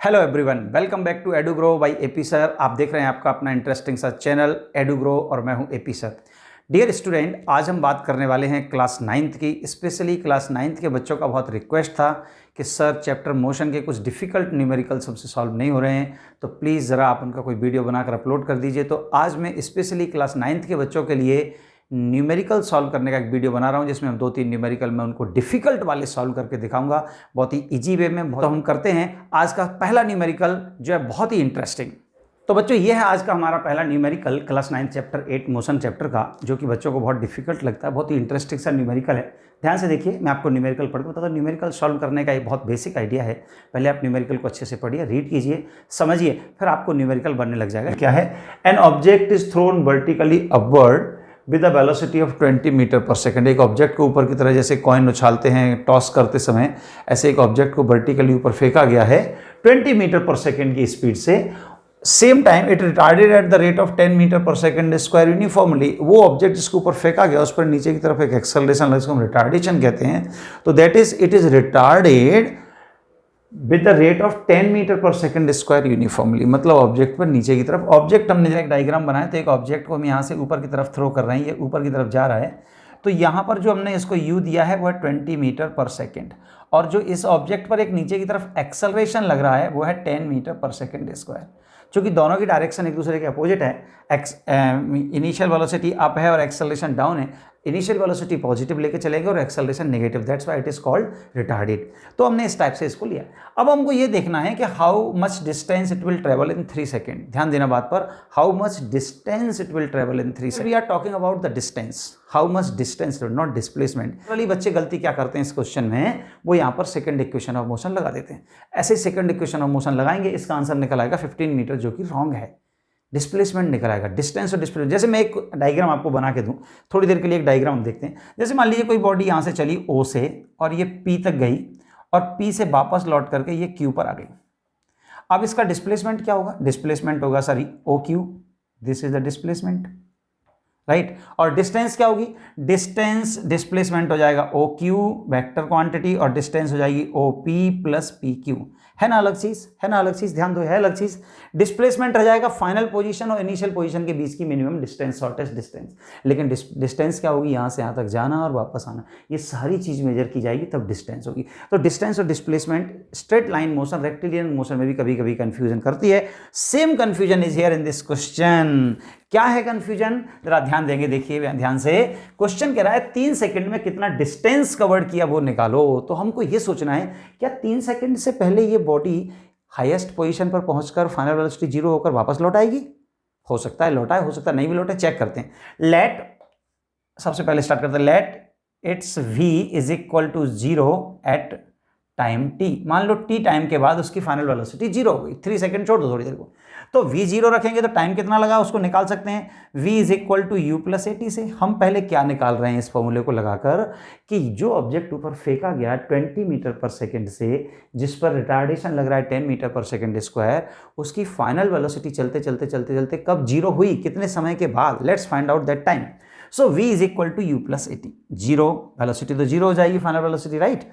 Hello everyone, welcome back to Edugrow by AP sir. आप देख रहे हैं आपका अपना इंटरेस्टिंग सा चैनल एडुग्रो और मैं हूं एपी सर। डियर स्टूडेंट, आज हम बात करने वाले हैं क्लास 9th की। स्पेशली क्लास 9th के बच्चों का बहुत रिक्वेस्ट था कि सर चैप्टर मोशन के कुछ डिफ़िकल्ट न्यूमेरिकल्स हमसे सॉल्व नहीं हो रहे हैं, तो प्लीज़ ज़रा आप उनका कोई वीडियो बनाकर अपलोड कर दीजिए। तो आज मैं स्पेशली क्लास 9th के बच्चों के लिए न्यूमेरिकल सॉल्व करने का एक वीडियो बना रहा हूं, जिसमें हम 2-3 न्यूमेरिकल मैं उनको डिफ़िकल्ट वाले सॉल्व करके दिखाऊंगा बहुत ही इजी वे में। तो हम करते हैं आज का पहला न्यूमेरिकल जो है बहुत ही इंटरेस्टिंग। तो बच्चों, ये है आज का हमारा पहला numerical class 9 chapter 8 motion chapter का, जो कि बच्चों को बहुत डिफिकल्ट लगता है। बहुत ही इंटरेस्टिंग सा न्यूमेरिकल है। ध्यान से देखिए, मैं आपको न्यूमेरिकल पढ़ के बताता हूं। न्यूमेरिकल सॉल्व करने का एक बहुत बेसिक आइडिया है। पहले आप न्यूमेरिकल को अच्छे से पढ़िए, रीड कीजिए, समझिए, फिर आपको न्यूमेरिकल बनने लग जाएगा। क्या है? An object is thrown vertically upward with a velocity of 20 metre per second. एक ऑब्जेक्ट को ऊपर की तरह, जैसे कॉइन उछालते हैं टॉस करते समय, ऐसे एक ऑब्जेक्ट को वर्टिकली ऊपर फेंका गया है 20 मीटर पर सेकेंड की स्पीड से। Same time it retarded at the rate of 10 metre per second square uniformly. वो ऑब्जेक्ट जिसके ऊपर फेंका गया उस पर नीचे की तरफ एक एक्सेलरेशन लगा, जिसको हम रिटार्डेशन कहते हैं। तो that is it is retarded with the rate of 10 metre per second square uniformly. मतलब ऑब्जेक्ट पर नीचे की तरफ, ऑब्जेक्ट हमने एक डायग्राम बनाया, तो एक ऑब्जेक्ट को हम यहाँ से ऊपर की तरफ थ्रो कर रहे हैं, ये ऊपर की तरफ जा रहा है। तो यहाँ पर जो हमने इसको यू दिया है वो है 20 मीटर पर सेकेंड, और जो इस ऑब्जेक्ट पर एक नीचे की तरफ एक्सेलरेशन लग रहा है वो है 10 मीटर पर सेकेंड स्क्वायर। चूंकि दोनों की डायरेक्शन एक दूसरे के अपोजिट है, इनिशियल वेलोसिटी अप है और एक्सेलरेशन डाउन है। इनिशियल वेलोसिटी पॉजिटिव लेके चलेंगे और acceleration negative, that's why it is called retarded. तो हमने इस टाइप से इसको लिया। अब हमको ये देखना है कि how much distance it will travel in 3 second. ध्यान देना बात पर, how much distance it will travel in 3 second. We are talking about the distance, how much distance, not displacement. वाली बच्चे गलती क्या करते हैं इस क्वेश्चन में, वो यहाँ पर सेकंड इक्वेशन ऑफ मोशन लगा देते हैं। ऐसे सेकंड इक्वेशन ऑफ मोशन लगाएंगे, इसका आंसर निकल आएगा 15 मीटर, जो कि रॉन्ग है। डिस्प्लेसमेंट निकल आएगा, डिस्टेंस और डिस्प्लेसमेंट। जैसे मैं एक डायग्राम आपको बना के दूं, थोड़ी देर के लिए एक डायग्राम देखते हैं। जैसे मान लीजिए कोई बॉडी यहाँ से चली O से और ये P तक गई, और P से वापस लौट करके ये Q पर आ गई। अब इसका डिस्प्लेसमेंट क्या होगा? डिस्प्लेसमेंट होगा sorry OQ, this is the displacement, right. और डिस्टेंस क्या होगी? डिस्टेंस डिस्प्लेसमेंट हो जाएगा OQ वेक्टर क्वांटिटी, और डिस्टेंस हो जाएगी OP प्लस PQ। है ना अलग चीज? है ना अलग चीज? ध्यान दो, है अलग चीज। डिस्प्लेसमेंट रह जाएगा फाइनल पोजीशन और इनिशियल पोजीशन के बीच की मिनिमम डिस्टेंस, शॉर्टेस्ट डिस्टेंस। लेकिन डिस्टेंस क्या होगी? यहाँ से यहाँ तक जाना और वापस आना, ये सारी चीज मेजर की जाएगी, तब डिस्टेंस होगी। तो डिस्टेंस और displacement straight line motion, rectilinear motion में भी कभी कभी कंफ्यूजन करती है। Same confusion is here in this question. क्या है कंफ्यूजन? जरा ध्यान देंगे, देखिए ध्यान से। क्वेश्चन कह रहा है 3 सेकंड में कितना डिस्टेंस कवर्ड किया वो निकालो। तो हमको ये सोचना है, क्या 3 सेकंड से पहले ये बॉडी हाईएस्ट पोजीशन पर पहुंचकर फाइनल वेलोसिटी 0 होकर वापस लौट आएगी? हो सकता है लौटाए, हो सकता है नहीं भी लौटे, चेक करते हैं। लेट, सबसे पहले स्टार्ट करते हैं, let its v is equal to 0 at time t। मान लो t टाइम के बाद उसकी फाइनल वेलोसिटी 0 हो गई। 3 सेकंड छोड़ दो थोड़ी देर को, तो v 0 रखेंगे तो टाइम कितना लगा उसको निकाल सकते हैं। v is equal to u plus at से हम पहले क्या निकाल रहे हैं इस फॉर्मूले को लगाकर, कि जो ऑब्जेक्ट ऊपर फेंका गया 20 मीटर पर सेकेंड से, जिस पर रिटार्डेशन लग रहा है 10 मीटर पर सेकेंड स्क्वायर, उसकी फाइनल वेलोसिटी चलते चलते चलते चलते कब 0 हुई, कितने समय के बाद। Let's find out that time. So v is equal to u plus at। 0 velocity तो 0 हो जाएगी फाइनल वेलोसिटी, राइट।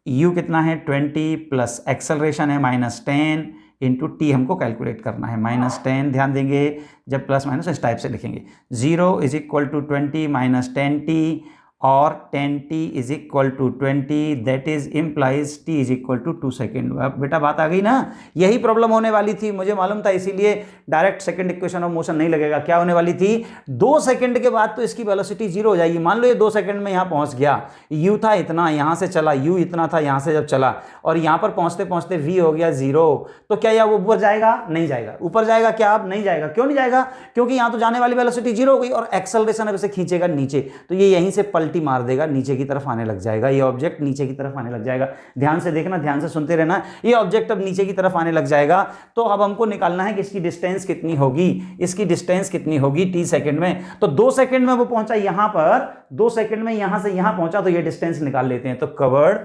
u कितना है? 20 प्लस एक्सेलरेशन है -10 इंटू टी हमको कैलकुलेट करना है, -10। ध्यान देंगे, जब प्लस माइनस इस टाइप से लिखेंगे। 0 is equal to 20 minus 10t, और 10t is equal to 20, that is implies t is equal to 2 second. अब बेटा बात आ गई ना, यही प्रॉब्लम होने वाली थी, मुझे मालूम था, इसीलिए direct second equation of motion नहीं लगेगा। क्या होने वाली थी? 2 सेकंड के बाद तो इसकी वेलोसिटी 0 हो जाएगी। मान लो ये 2 सेकंड में यहाँ पहुंच गया, u था इतना, यहाँ से चला, u इतना था यहाँ से जब चला, और यहाँ पर पहुंचते पहुंचते v हो गया 0। तो क्या यह ऊपर जाएगा? नहीं जाएगा। ऊपर जाएगा क्या? अब नहीं जाएगा। क्यों नहीं जाएगा? क्योंकि यहाँ तो जाने वाली वेलोसिटी 0 हो गई, और एक्सेलरेशन अब इसे खींचेगा नीचे, तो ये यहीं से पलटी मार देगा, नीचे की तरफ आने लग जाएगा। ये ऑब्जेक्ट नीचे की तरफ आने लग जाएगा। ध्यान से देखना, ध्यान से सुनते रहना। ये ऑब्जेक्ट अब नीचे की तरफ आने लग जाएगा। तो अब हमको निकालना है कि इसकी डिस्टेंस कितनी होगी। इसकी डिस्टेंस कितनी होगी t सेकंड में? तो 2 सेकंड में वो पहुंचा यहां पर, 2 सेकंड में यहां से यहां पहुंचा, तो ये डिस्टेंस निकाल लेते हैं। तो कवर्ड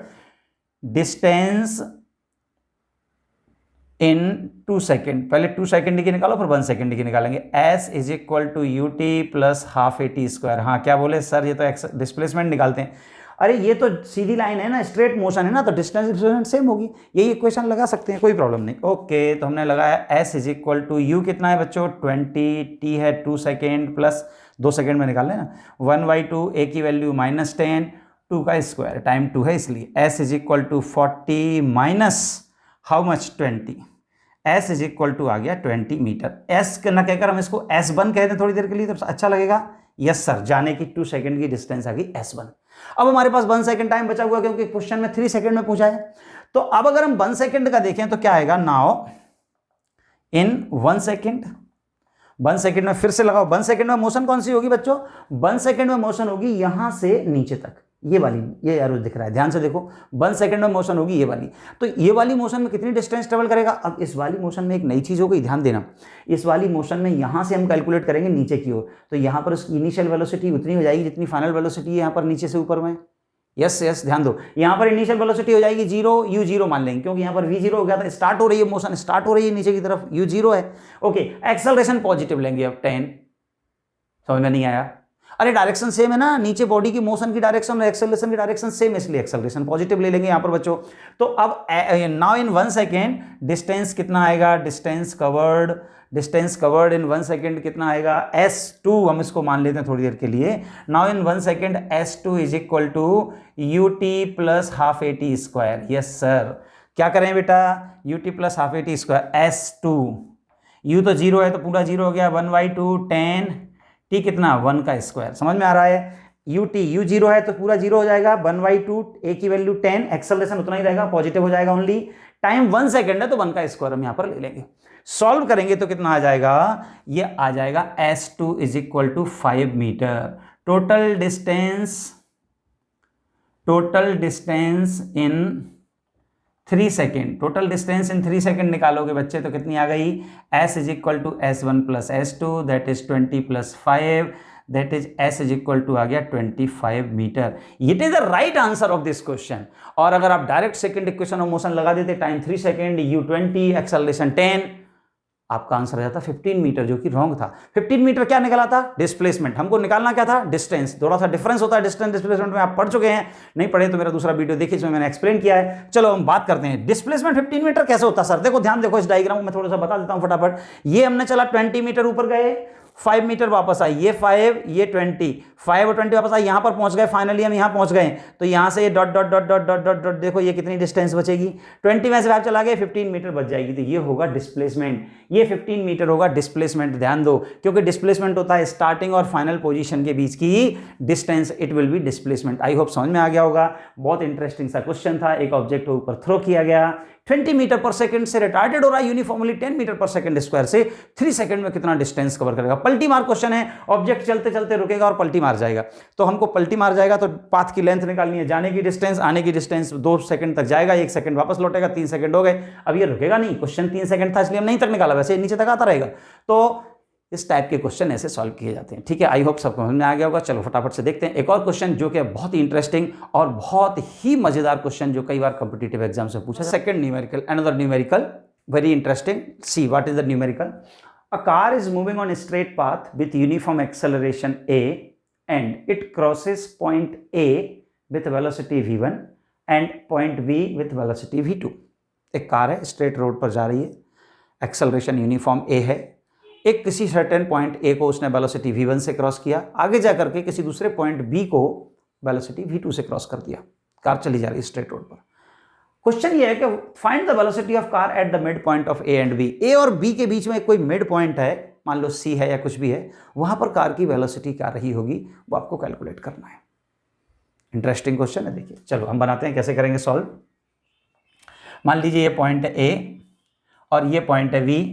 डिस्टेंस इन 2 सेकेंड, पहले 2 सेकेंड की निकालो फिर 1 सेकेंड की निकालेंगे। s is equal to ut plus half at square. हाँ क्या बोले सर, ये तो डिस्प्लेसमेंट निकालते हैं। अरे ये तो सीधी लाइन है ना, स्ट्रेट मोशन है ना, तो डिस्टेंस सेम होगी, यही इक्वेशन लगा सकते हैं, कोई प्रॉब्लम नहीं। ओके, तो हमने लगाया s is equal to u कितना है बच्चों 20, t है 2 सेकेंड प्लस 2 सेकेंड में निकाल लेना 1/2, a की वैल्यू -10, 2 का स्क्वायर टाइम 2 है इसलिए s is equal to 40 minus how much 20, s is equal to आ गया 20 मीटर। s ना कहकर हम इसको s1 कह दें थोड़ी देर के लिए तो अच्छा लगेगा। यस सर, जाने की 2 सेकंड की डिस्टेंस आ गई s1। अब हमारे पास 1 सेकंड टाइम बचा हुआ क्योंकि क्वेश्चन में 3 सेकंड में पूछा है। तो अब अगर हम 1 सेकंड का देखें तो क्या आएगा, नाउ इन 1 सेकंड, 1 सेकंड में फिर से लगाओ, 1 सेकंड में मोशन कौन सी होगी बच्चों, 1 सेकंड में मोशन होगी यहां से नीचे तक, ये वाली, ये एरो दिख रहा है, ध्यान से देखो, 1 सेकंड में मोशन होगी ये वाली। तो ये वाली मोशन में कितनी डिस्टेंस ट्रेवल करेगा। अब इस वाली मोशन में एक नई चीज हो गई, ध्यान देना, इस वाली मोशन में यहां से हम कैलकुलेट करेंगे नीचे की ओर, तो यहां पर उसकी इनिशियल वेलोसिटी उतनी हो जाएगी जितनी फाइनल वेलोसिटी है यहां पर नीचे से ऊपर में। यस यस, ध्यान दो, यहां पर इनिशियल वेलोसिटी हो जाएगी 0, u0 मान लेंगे क्योंकि यहां पर v0 हो गया था, स्टार्ट हो रही है मोशन, स्टार्ट हो रही है नीचे की तरफ, u0 है। ओके, एक्सेलरेशन पॉजिटिव लेंगे अब 10, समझ में नहीं आया, अरे डायरेक्शन सेम है ना, नीचे बॉडी की मोशन की डायरेक्शन और एक्सेलरेशन की डायरेक्शन सेम है, इसलिए एक्सेलरेशन पॉजिटिव ले लेंगे यहां पर बच्चों। तो अब नाउ इन 1 सेकेंड डिस्टेंस कितना आएगा, डिस्टेंस कवर्ड इन 1 सेकेंड कितना आएगा, s2 हम इसको मान लेते हैं थोड़ी देर के लिए। Now in 1 second s2 is equal to ut plus half at square. Yes sir, क्या करें बेटा, ut plus half at square, s2 u तो 0 है तो पूरा 0 हो गया, 1/2 10, t कितना 1 का स्क्वायर, समझ में आ रहा है, u0 है तो पूरा 0 हो जाएगा, 1/2, a की वैल्यू 10, एक्सेलरेशन उतना ही रहेगा, पॉजिटिव हो जाएगा ओनली, टाइम 1 सेकंड है तो 1 का स्क्वायर हम यहां पर ले लेंगे। सॉल्व करेंगे तो कितना आ जाएगा, ये आ जाएगा s2 is equal to 5 metre. Total distance in 3 second, total distance in 3 second निकालोगे बच्चे तो कितनी आ गई, s is equal to s1 plus s2 that is 20 plus 5 that is s is equal to आ गया 25 metre. It is the right answer of this question. और अगर आप direct second equation of motion लगा देते, टाइम 3 सेकेंड, u20, एक्सेलरेशन 10, आपका answer आ जाता 15 metre, जो कि रॉन्ग था। 15 मीटर क्या निकला था, डिस्प्लेसमेंट, हमको निकालना क्या था, डिस्टेंस। थोड़ा सा डिफरेंस होता है डिस्टेंस डिस्प्लेसमेंट में, आप पढ़ चुके हैं, नहीं पढ़े तो मेरा दूसरा वीडियो देखिए, इसमें मैंने एक्सप्लेन किया है। चलो हम बात करते हैं डिस्प्लेसमेंट 15 मीटर कैसे होता है सर। देखो ध्यान देखो, इस डायग्राम को मैं थोड़ा सा बता देता हूं फटाफट। ये हमने चला 20 मीटर ऊपर गए, 5 मीटर वापस आई, ये 5, ये 20, 5 और 20 वापस आई, यहां पर पहुंच गए, फाइनली हम यहां पहुंच गए। तो यहां से ये dot dot dot dot dot dot dot, देखो ये कितनी डिस्टेंस बचेगी, 20 में से 5 चला गए, 15 मीटर बच जाएगी। तो ये होगा डिस्प्लेसमेंट, ये 15 मीटर होगा डिस्प्लेसमेंट। ध्यान दो, क्योंकि डिस्प्लेसमेंट होता है स्टार्टिंग और फाइनल पोजीशन के बीच की distance, it will be displacement. I hope समझ में आ गया होगा। बहुत इंटरेस्टिंग सा क्वेश्चन था, एक ऑब्जेक्ट ऊपर थ्रो किया गया, 20 मीटर पर सेकंड से रिटार्टेड हो रहा है यूनिफॉर्मली 10 मीटर पर सेकंड स्क्वायर से, 3 सेकंड में कितना डिस्टेंस कवर करेगा। पलटी मार क्वेश्चन है, ऑब्जेक्ट चलते चलते रुकेगा और पलटी मार जाएगा। तो हमको पलटी मार जाएगा तो पाथ की लेंथ निकालनी है, जाने की डिस्टेंस, आने की डिस्टेंस, 2 सेकंड तक जाएगा, 1 सेकंड वापस लौटेगा, 3 सेकंड हो गए। अब ये रुकेगा नहीं, क्वेश्चन 3 सेकंड था इसलिए हम नहीं तक निकाला, वैसे नीचे तक आता रहेगा। तो इस टाइप के क्वेश्चन ऐसे सॉल्व किए जाते हैं। ठीक है, आई होप सबको समझ में आ गया होगा। चलो फटाफट से देखते हैं एक और क्वेश्चन जो कि बहुत ही इंटरेस्टिंग और बहुत ही मजेदार क्वेश्चन, जो कई बार कॉम्पिटिटिव एग्जाम से पूछा। Second numerical, another numerical, very interesting. See what is the numerical. A car is moving on straight path with uniform acceleration a and it crosses point A with velocity v1 and point B with velocity v2। एक car है, straight road पर जा रही है, acceleration uniform a है, एक किसी certain point A को उसने वेलोसिटी v1 से क्रॉस किया, आगे जाकर के किसी दूसरे पॉइंट B को वेलोसिटी v2 से क्रॉस कर दिया, कार चली जा रही है स्ट्रेट रोड पर। क्वेश्चन ये है कि find the velocity of car at the mid point of A and B। A और B के बीच में कोई मिड पॉइंट है, मान लो C है या कुछ भी है, वहां पर कार की वेलोसिटी क्या रही होगी वो आपको कैलकुलेट करना है। इंटरेस्टिंग क्वेश्चन है, देखिए। चलो हम बनाते हैं, कैसे करेंगे सॉल्व। मान लीजिए ये पॉइंट है A और ये पॉइंट है B,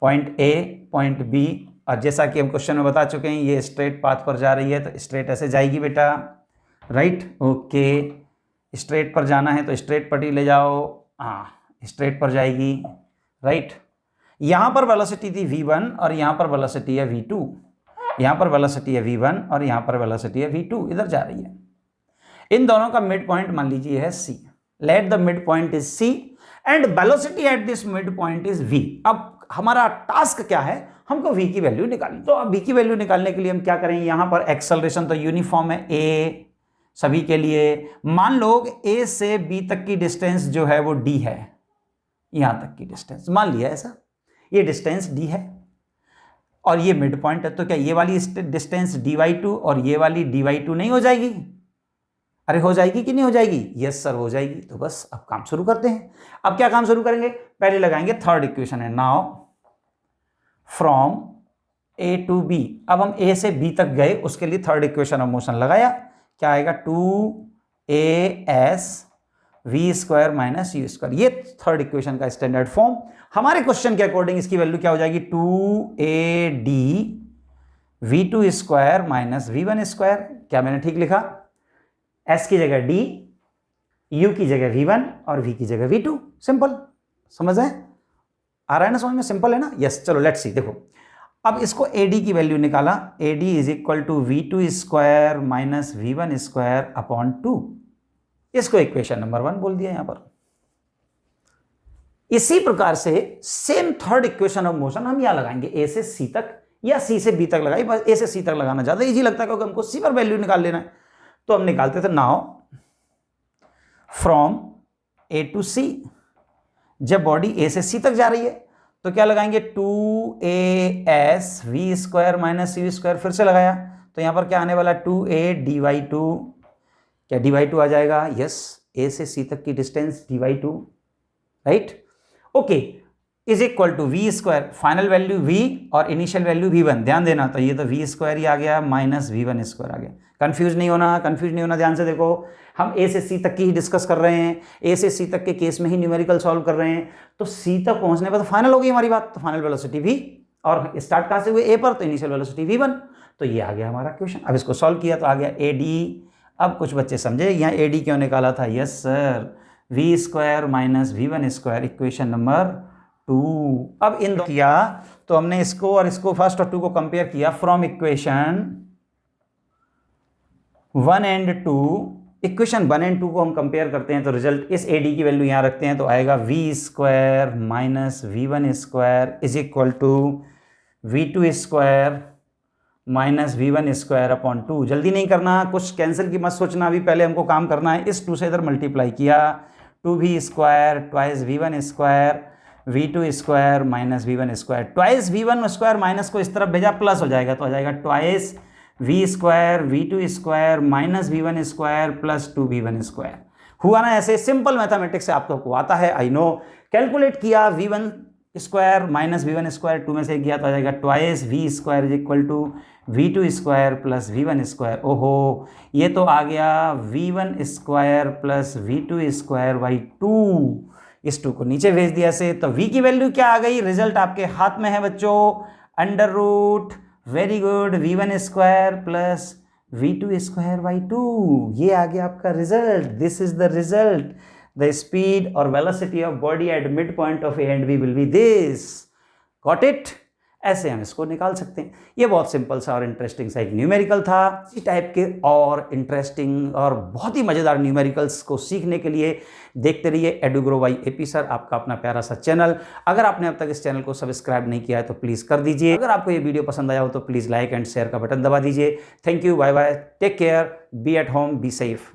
point A, point B, और जैसा कि हम क्वेश्चन में बता चुके हैं ये स्ट्रेट पाथ पर जा रही है, तो स्ट्रेट ऐसे जाएगी बेटा, राइट। ओके, स्ट्रेट पर जाना है तो स्ट्रेट पट्टी ले जाओ, हाँ स्ट्रेट पर जाएगी, राइट। यहाँ पर वेलोसिटी थी v1 और यहाँ पर वेलोसिटी है v2, यहाँ पर वेलोसिटी है v1 और यहाँ पर वेलोसिटी है v2, इधर जा रही है। इन दोनों का मिड पॉइंट मान लीजिए है C। Let the mid point is C and velocity at this mid point is v। अब हमारा टास्क क्या है, हमको v की वैल्यू निकालनी। तो अब v की वैल्यू निकालने के लिए हम क्या करेंगे, यहाँ पर एक्सेलरेशन तो यूनिफॉर्म है a, सभी के लिए। मान लो ए से बी तक की डिस्टेंस जो है वो डी है, यहां तक की डिस्टेंस मान लिया ऐसा, ये डिस्टेंस डी है और ये मिड पॉइंट है, तो क्या ये वाली डिस्टेंस dy2 और ये वाली dy2 नहीं हो जाएगी? अरे हो जाएगी कि नहीं हो जाएगी? यस सर हो जाएगी। तो बस अब काम शुरू करते हैं। अब क्या काम शुरू करेंगे? पहले लगाएंगे थर्ड इक्वेशन है, now from A to B. अब हम ए से बी तक गए, उसके लिए थर्ड इक्वेशन ऑफ मोशन लगाया, क्या आएगा? 2as v² minus u²। ये थर्ड इक्वेशन का स्टैंडर्ड फॉर्म। हमारे क्वेश्चन के अकॉर्डिंग इसकी वैल्यू क्या हो जाएगी? 2ad v² minus v1²। क्या मैंने ठीक लिखा? s की जगह d, u की जगह v1 और v की जगह v2। सिंपल, समझ है? आ रहा है ना समझ में? सिंपल है ना? यस। चलो लेट्स सी, देखो अब इसको AD की वैल्यू निकाला, AD is equal to v2² minus v1² upon 2। इसको इक्वेशन नंबर 1 बोल दिया यहां पर। इसी प्रकार से same third equation of motion हम यहां लगाएंगे, A से C तक या C से B तक लगाई, बस A से C तक लगाना ज्यादा इजी लगता है क्योंकि हमको C पर वैल्यू निकाल लेना है। तो हम निकालते थे, now from A to C। जब बॉडी A से C तक जा रही है तो क्या लगाएंगे? 2as v² minus u²। फिर से लगाया तो यहां पर क्या आने वाला? 2a dy2। क्या dy2 आ जाएगा? यस, A से C तक की distance dy2, right? Okay, is equal to v², final value v और इनिशियल वैल्यू v1। ध्यान देना, तो ये तो v² ही आ गया माइनस v1² आ गया। कंफ्यूज नहीं होना, ध्यान से देखो। हम A से C तक की ही डिस्कस कर रहे हैं, A से C तक के केस में ही न्यूमेरिकल सॉल्व कर रहे हैं। तो C तक पहुंचने पर तो फाइनल हो गई हमारी बात, तो फाइनल वेलोसिटी v, और स्टार्ट कहां से हुए? A पर, तो इनिशियल वेलोसिटी v1। तो ये आ गया हमारा क्वेश्चन। अब इसको सॉल्व किया तो आ गया AD। अब कुछ बच्चे समझे यहाँ AD क्यों निकाला था? Yes sir, v² minus v1² equation number 2। अब इन दो किया तो हमने इसको और इसको, फर्स्ट और 2 को कंपेयर किया from equation 1 and 2। Equation 1 and 2 को हम कंपेयर करते हैं तो रिजल्ट, इस AD की वैल्यू यहां रखते हैं तो आएगा v² minus v1² is equal to v2² minus v1² upon 2। जल्दी नहीं करना, कुछ कैंसिल की मत सोचना, अभी पहले हमको काम करना है। इस 2 से इधर मल्टीप्लाई किया, 2v² twice v1² v2² minus v1², twice v1² minus को इस तरफ भेजा, प्लस हो जाएगा तो आ जाएगा twice v² v2² minus v1² plus 2v1²। हुआ ना ऐसे? सिंपल मैथमेटिक्स से आपको आता है, आई नो। कैलकुलेट किया, v1² माइनस v1², 2 में से गया तो आ जाएगा twice v² is equal to v2² plus v1²। ओहो, ये तो आ गया v1² प्लस v2² बाई 2। इस 2 को नीचे भेज दिया से, तो v की वैल्यू क्या आ गई? रिजल्ट आपके हाथ में है बच्चों, under root, very good, v1² plus v2² by 2। ये आ गया आपका result. This is the result, the speed और velocity of body at mid point of A and B will be this. Got it? ऐसे हम इसको निकाल सकते हैं। ये बहुत सिंपल सा और इंटरेस्टिंग सा एक न्यूमेरिकल था। इसी टाइप के और इंटरेस्टिंग और बहुत ही मज़ेदार न्यूमेरिकल्स को सीखने के लिए देखते रहिए एडुग्रो बाई AP सर, आपका अपना प्यारा सा चैनल। अगर आपने अब तक इस चैनल को सब्सक्राइब नहीं किया है तो प्लीज़ कर दीजिए। अगर आपको ये वीडियो पसंद आया हो तो प्लीज़ लाइक एंड शेयर का बटन दबा दीजिए। Thank you, bye bye, take care, be at home, be safe.